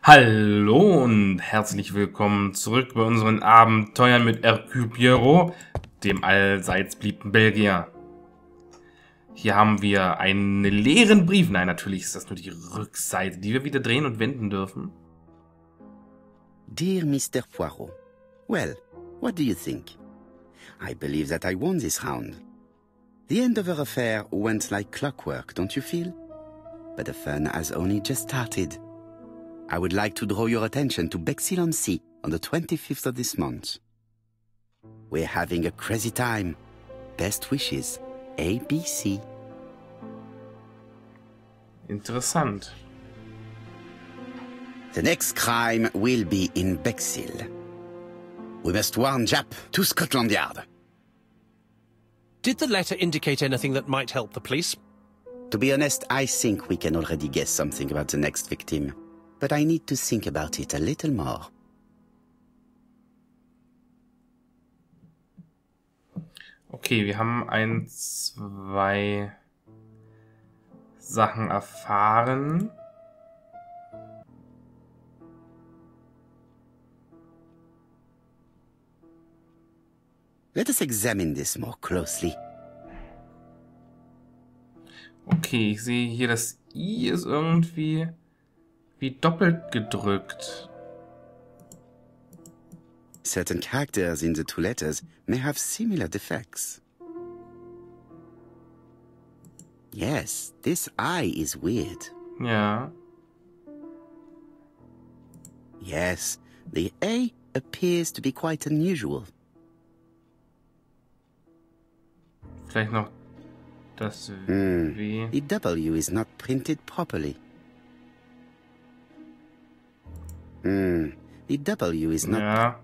Hallo und herzlich willkommen zurück bei unseren Abenteuern mit Hercule Poirot, dem allseits beliebten Belgier. Hier haben wir einen leeren Brief. Nein, natürlich ist das nur die Rückseite, die wir wieder drehen und wenden dürfen. Dear Mr. Poirot, well, what do you think? I believe that I won this round. The end of our affair went like clockwork, don't you feel? But the fun has only just started. I would like to draw your attention to Bexhill-on-Sea on the 25th of this month. We're having a crazy time. Best wishes, A.B.C. Interessant. The next crime will be in Bexhill. We must warn Jap to Scotland Yard. Did the letter indicate anything that might help the police? To be honest, I think we can already guess something about the next victim. But I need to think about it a little more. Okay, wir haben zwei Sachen erfahren. Let us examine this more closely. Okay, ich sehe hier, das I ist irgendwie wie doppelt gedrückt. Certain characters in the two letters may have similar defects. Yes, this I is weird. Ja. Yes, the A appears to be quite unusual. Vielleicht noch das W. The W is not printed properly. The W is not... Ja.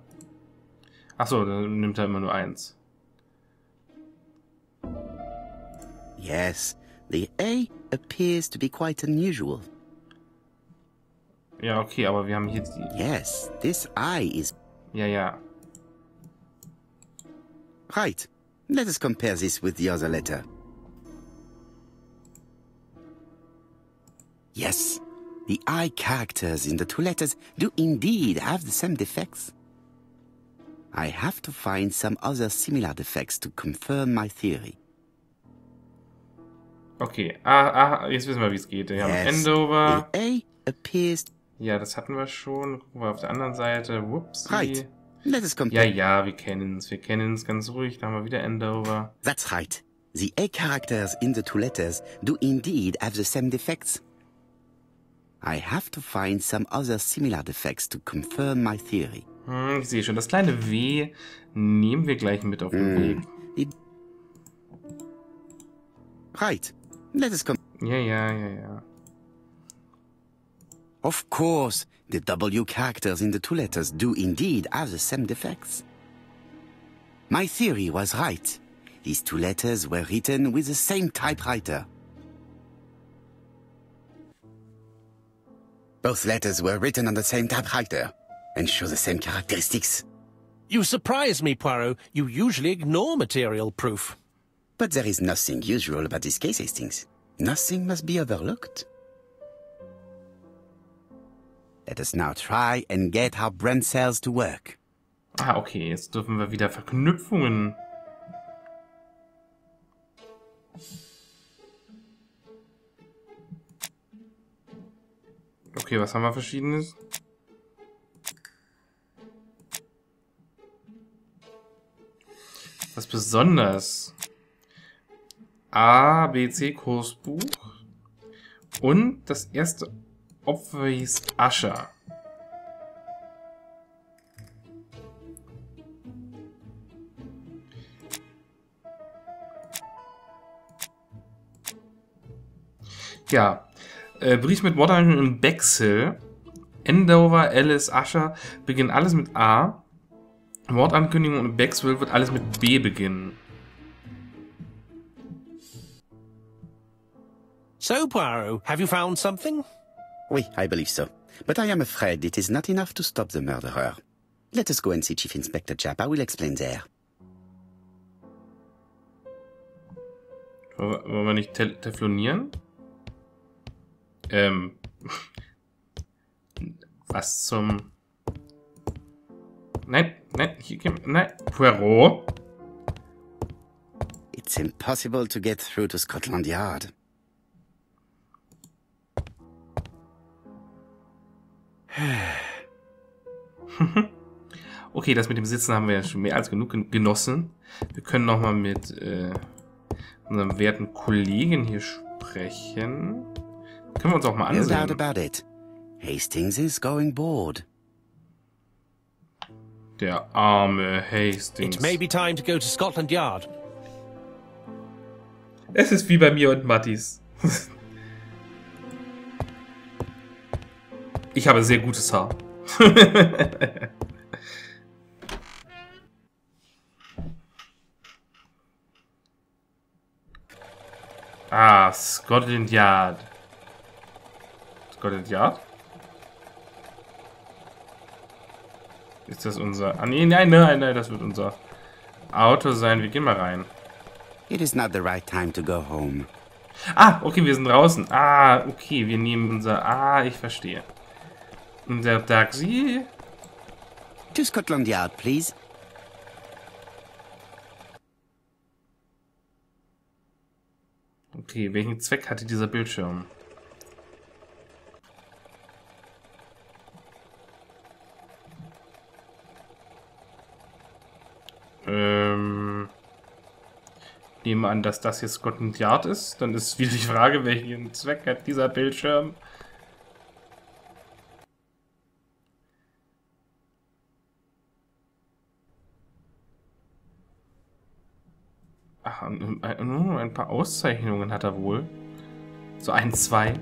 Achso, dann nimmt er immer nur eins. Yes, the A appears to be quite unusual. Ja, okay, aber wir haben hier die... Yes, this I is... Ja, ja. Right. Let us compare this with the other letter. Yes, the I characters in the two letters do indeed have the same defects. I have to find some other similar defects to confirm my theory. Okay, jetzt wissen wir, wie es geht. Wir haben Yes, Endover. the A appears... Ja, das hatten wir schon. Gucken wir auf der anderen Seite. Whoopsie. Right. Let us Ja, compare... ja, wir kennen es. Wir kennen es ganz ruhig. Da haben wir wieder Endover. That's right. The A characters in the two letters do indeed have the same defects. I have to find some other similar defects to confirm my theory. Ich sehe schon, das kleine W nehmen wir gleich mit auf den Weg. Right. Let us come... Ja, ja, ja, ja. Of course, the W characters in the two letters do indeed have the same defects. My theory was right. These two letters were written with the same typewriter. Both letters were written on the same typewriter and show the same characteristics. You surprise me, Poirot. You usually ignore material proof. But there is nothing usual about this case, Hastings. Nothing must be overlooked. Let us now try and get our brain cells to work. Ah, okay, jetzt dürfen wir wieder Verknüpfungen. Okay, was haben wir Verschiedenes? Was besonders? A.B.C. Kursbuch. Und das erste Opfer hieß Ascher. Ja, Brief mit Wortankündigung in Bexhill, Endover, Alice, Ascher, beginnen alles mit A. Wortankündigung in Bexhill wird alles mit B beginnen. So, Poirot, have you found something? Oui, I believe so. But I am afraid it is not enough to stop the murderer. Let us go and see Chief Inspector Japp. I will explain there. Wollen wir nicht teflonieren? Was zum... Nein, nein, Poirot. It's impossible to get through to Scotland Yard. Okay, das mit dem Sitzen haben wir ja schon mehr als genug genossen. Wir können nochmal mit unserem werten Kollegen hier sprechen. Können wir uns auch mal No doubt ansehen. about it. Hastings is going bored. Der arme Hastings. It may be time to go to Scotland Yard. Es ist wie bei mir und Mattis. Ich habe sehr gutes Haar. Ah, Scotland Yard. Scotland Yard? Ist das unser... Ah, nee, nein, das wird unser Auto sein. Wir gehen mal rein. It is not the right time to go home. Ah, okay, wir sind draußen. Ah, okay, wir nehmen unser... Ah, ich verstehe. Unser Taxi. To Scotland Yard, please. Okay, welchen Zweck hatte dieser Bildschirm? Nehme an, dass das hier Scotland Yard ist. Dann ist wieder die Frage, welchen Zweck hat dieser Bildschirm? Ach, ein paar Auszeichnungen hat er wohl. So 1, 2.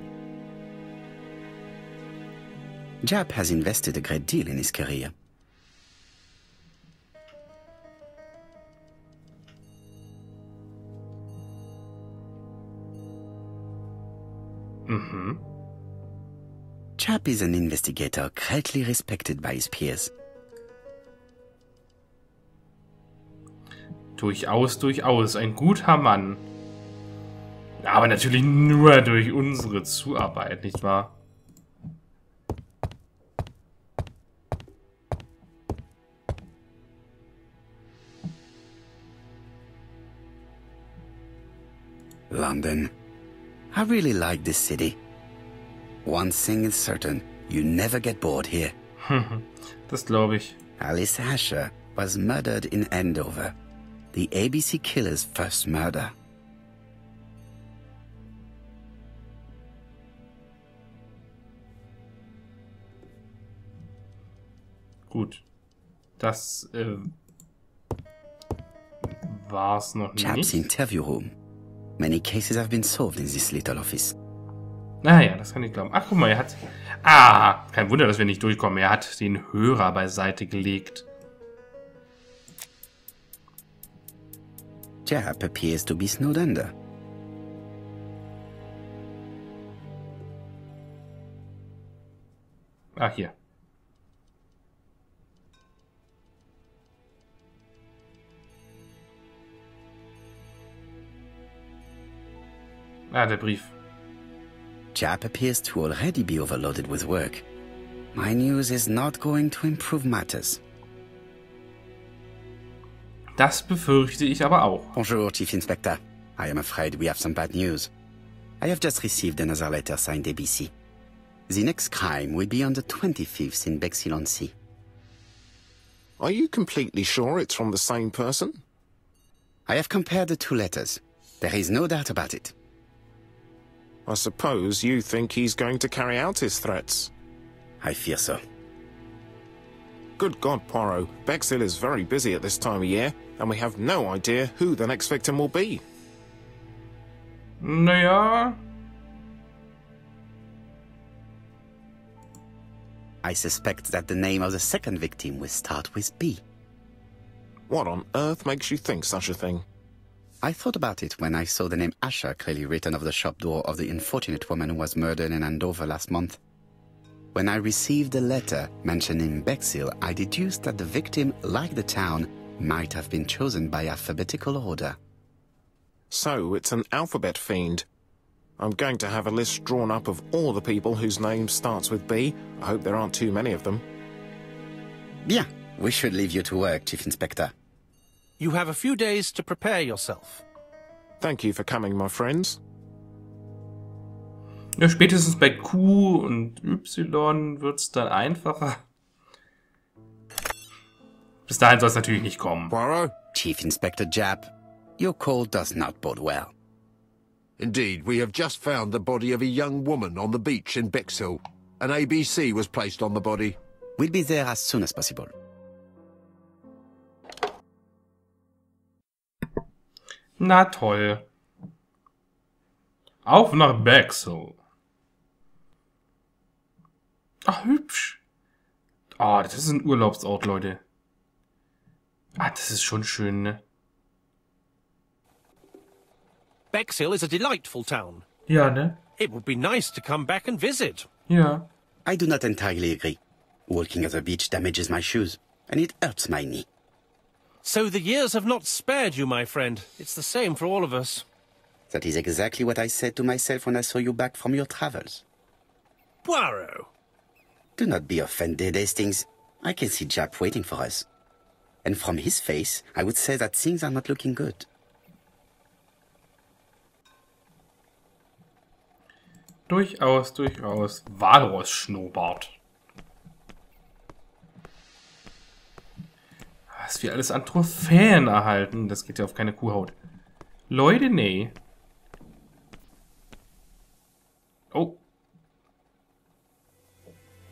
Jap has invested a great deal in his career. Jap is an investigator greatly respected by his peers. Durchaus, durchaus. Ein guter Mann. Aber natürlich nur durch unsere Zuarbeit, nicht wahr? London. I really like this city. One thing is certain, you never get bored here. Das glaube ich. Alice Asher was murdered in Andover. The A.B.C. killer's first murder. Gut. Das war's noch Jap's nicht. interview room. Many cases have been solved in this little office. Naja, das kann ich glauben. Ach, guck mal, er hat... Ah, kein Wunder, dass wir nicht durchkommen. Er hat den Hörer beiseite gelegt. Jap appears to be snowed under. Ah, hier. Ah, der Brief. Jap appears to already be overloaded with work. My news is not going to improve matters. Das befürchte ich aber auch. Bonjour, Chief Inspector. I am afraid we have some bad news. I have just received another letter signed A.B.C. The next crime will be on the 25th in Bexhill-on-Sea. Are you completely sure it's from the same person? I have compared the two letters. There is no doubt about it. I suppose you think he's going to carry out his threats. I fear so. Good God, Poirot. Bexhill is very busy at this time of year, and we have no idea who the next victim will be. Naja. I suspect that the name of the second victim will start with B. What on earth makes you think such a thing? I thought about it when I saw the name Asher clearly written over the shop door of the unfortunate woman who was murdered in Andover last month. When I received a letter mentioning Bexhill, I deduced that the victim, like the town, might have been chosen by alphabetical order. So it's an alphabet fiend. I'm going to have a list drawn up of all the people whose name starts with B. I hope there aren't too many of them. Bien. We should leave you to work, Chief Inspector. You have a few days to prepare yourself. Thank you for coming, my friends. Ja, spätestens bei Q und Y wird's dann einfacher. Bis dahin soll es natürlich nicht kommen. Poirot? Chief Inspector Japp, your call does not bode well. Indeed, we have just found the body of a young woman on the beach in Bexhill. An A.B.C. was placed on the body. We'll be there as soon as possible. Na toll. Auf nach Bexhill. Ach, hübsch. Ah, das ist ein Urlaubsort, Leute. Ah, das ist schon schön, ne? Bexhill is a delightful town. Ja, ne? It would be nice to come back and visit. Ja. I do not entirely agree. Walking at the beach damages my shoes, and it hurts my knee. So the years have not spared you, my friend. It's the same for all of us. That is exactly what I said to myself when I saw you back from your travels. Poirot. Do not be offended, Hastings. I can see Japp waiting for us. And from his face, I would say that things are not looking good. Durchaus, durchaus. Walross-Schnurrbart. Was wir alles an Trophäen erhalten, das geht ja auf keine Kuhhaut. Leute, nee. Oh.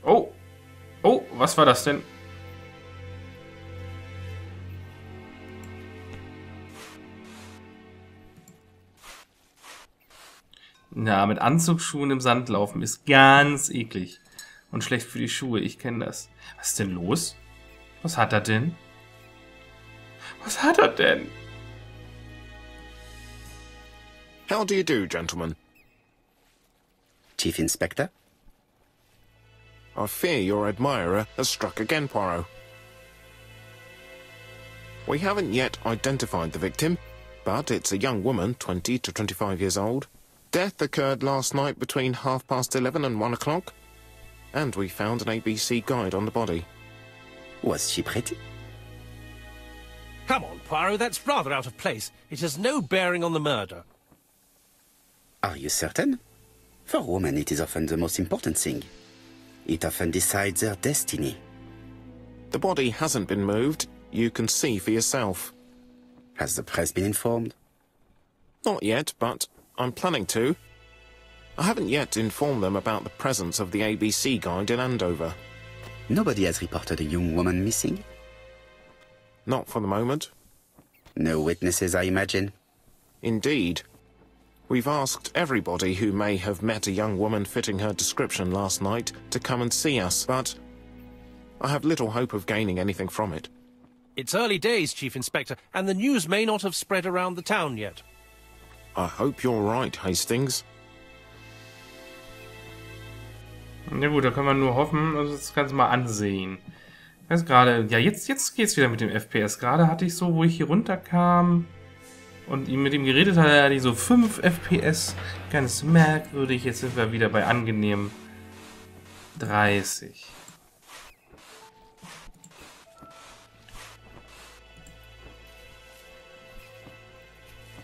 Oh. Oh, was war das denn? Na, mit Anzugsschuhen im Sand laufen ist ganz eklig. Und schlecht für die Schuhe, ich kenne das. Was ist denn los? Was hat er denn? Was hat er denn? How do you do, gentlemen? Chief Inspector? I fear your admirer has struck again, Poirot. We haven't yet identified the victim, but it's a young woman, 20 to 25 years old. Death occurred last night between 11:30 and 1 o'clock, and we found an A.B.C. guide on the body. Was she pretty? Come on, Poirot, that's rather out of place. It has no bearing on the murder. Are you certain? For women, it is often the most important thing. It often decides their destiny. The body hasn't been moved. You can see for yourself. Has the press been informed? Not yet, but I'm planning to. I haven't yet informed them about the presence of the A.B.C. guide in Andover. Nobody has reported a young woman missing? Not for the moment. No witnesses, I imagine. Indeed. We've asked everybody who may have met a young woman fitting her description last night to come and see us, but I have little hope of gaining anything from it. It's early days, Chief Inspector, and the news may not have spread around the town yet. I hope you're right, Hastings. Na gut, da können wir nur hoffen, also das Ganze mal ansehen. Ich weiß gerade, ja, jetzt geht's wieder mit dem FPS. Gerade hatte ich so, wo ich hier runterkam und mit ihm geredet hatte, hatte ich so 5 FPS. Ganz merkwürdig. Jetzt sind wir wieder bei angenehm 30.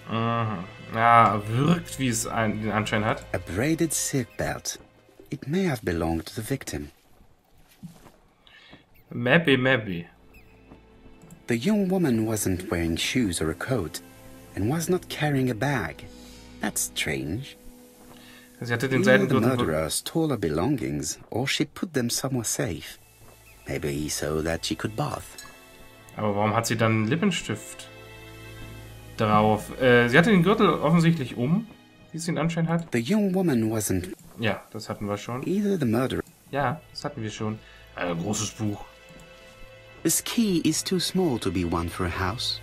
Aha. Ja, wirkt, wie es den Anschein hat. A braided silk belt. It may have belonged to the victim. Maybe. The young woman wasn't wearing shoes or a coat, and was not carrying a bag. That's strange. Sie hatte den Either the Seitengürtel... murderer stole her belongings, or she put them somewhere safe. Maybe so that she could bath. Aber warum hat sie dann einen Lippenstift drauf? Sie hatte den Gürtel offensichtlich wie es den Anschein hat. The young woman wasn't... Ja, das hatten wir schon. Either the murderer... Ja, das hatten wir schon. Großes Buch. This key is too small to be one for a house.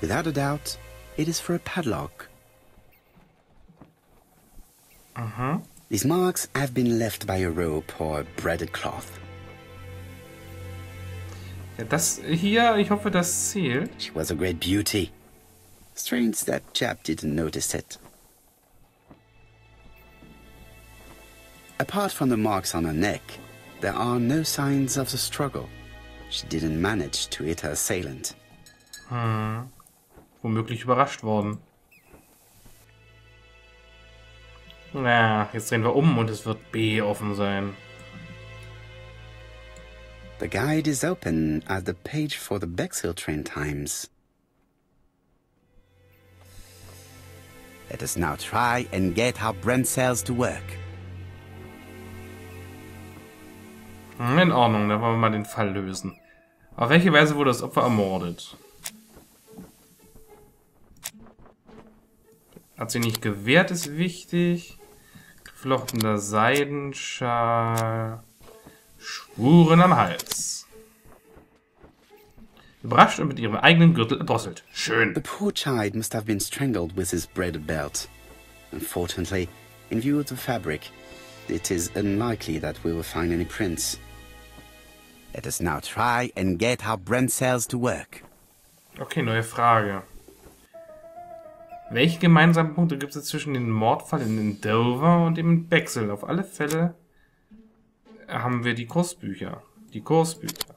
Without a doubt, it is for a padlock. These marks have been left by a rope or a braided cloth. Ja, das hier, ich hoffe, das zählt. She was a great beauty. Strange that Japp didn't notice it. Apart from the marks on her neck, there are no signs of the struggle. She didn't manage to hit her assailant. Womöglich überrascht worden. Na, jetzt drehen wir um und es wird B offen sein. The guide is open at the page for the Bexhill train times. Let us now try and get our brain cells to work. In Ordnung, dann wollen wir mal den Fall lösen. Auf welche Weise wurde das Opfer ermordet? Hat sie nicht gewehrt, ist wichtig. Geflochtener Seidenschal. Spuren am Hals. Überrascht und mit ihrem eigenen Gürtel erdrosselt. Schön. The poor child must have been strangled with his braided belt. Unfortunately, in view of the fabric, it is unlikely that we will find any prints. Let us now try and get our brain cells to work. Okay, neue Frage. Welche gemeinsamen Punkte gibt es zwischen dem Mordfall in Dover und dem in Bexhill? Auf alle Fälle haben wir die Kursbücher. Die Kursbücher.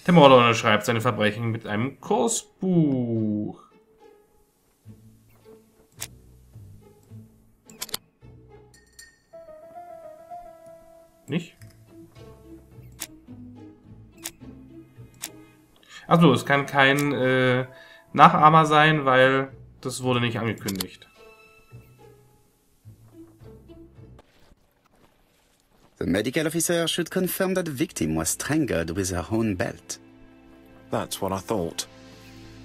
Der Mörder unterschreibt seine Verbrechen mit einem Kursbuch. Nicht? Achso, es kann kein Nachahmer sein, weil das wurde nicht angekündigt. The medical officer should confirm that the victim was strangled with her own belt. That's what I thought.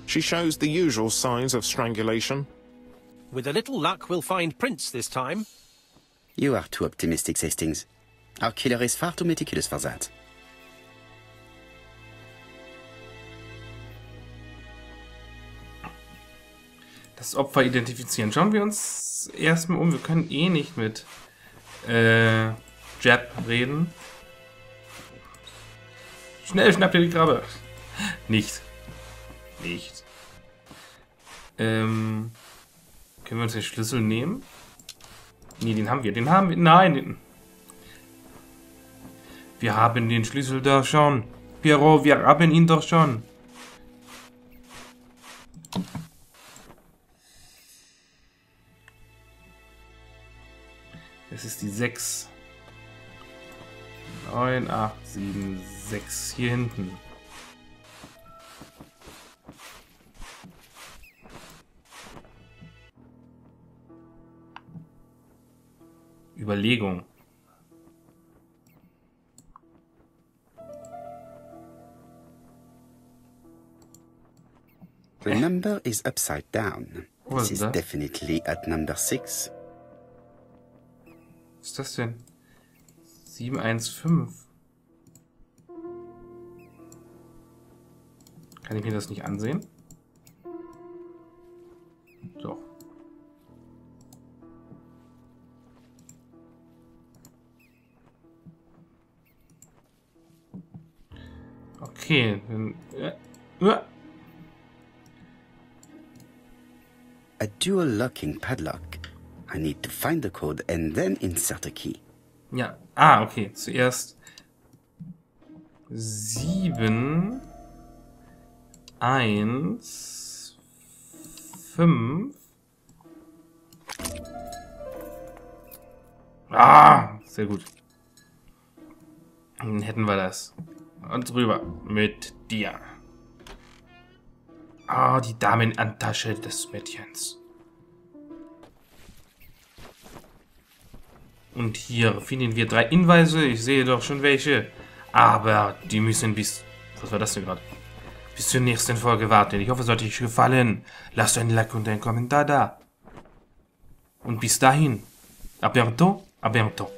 She shows the usual signs of strangulation. With a little luck, we'll find prints this time. You are too optimistic, Hastings. Our killer is far too meticulous for that. Das Opfer identifizieren. Schauen wir uns erstmal um. Wir können eh nicht mit Jab reden. Schnell, schnapp dir die Krabbe. Nicht. Können wir uns den Schlüssel nehmen? Nee, den haben wir. Nein. Wir haben den Schlüssel da schon. Pierrot, wir haben ihn doch schon. Es ist die 6. 9, 8, 7, 6 hier hinten. Überlegung. The number is upside down. Was This is that? definitely at number 6. Was ist das denn? 715. Kann ich mir das nicht ansehen? Doch. Okay, dann... A dual locking padlock. I need to find the code and then insert a key. Ja, okay. Zuerst 7, 1, 5. Sehr gut. Dann hätten wir das. Und rüber mit dir. Die Damenantasche des Mädchens. Und hier finden wir 3 Hinweise. Ich sehe doch schon welche. Aber die müssen bis... Was war das denn gerade? Bis zur nächsten Folge warten. Ich hoffe, es hat euch gefallen. Lasst ein Like und einen Kommentar da. Und bis dahin. A bientôt. A bientôt.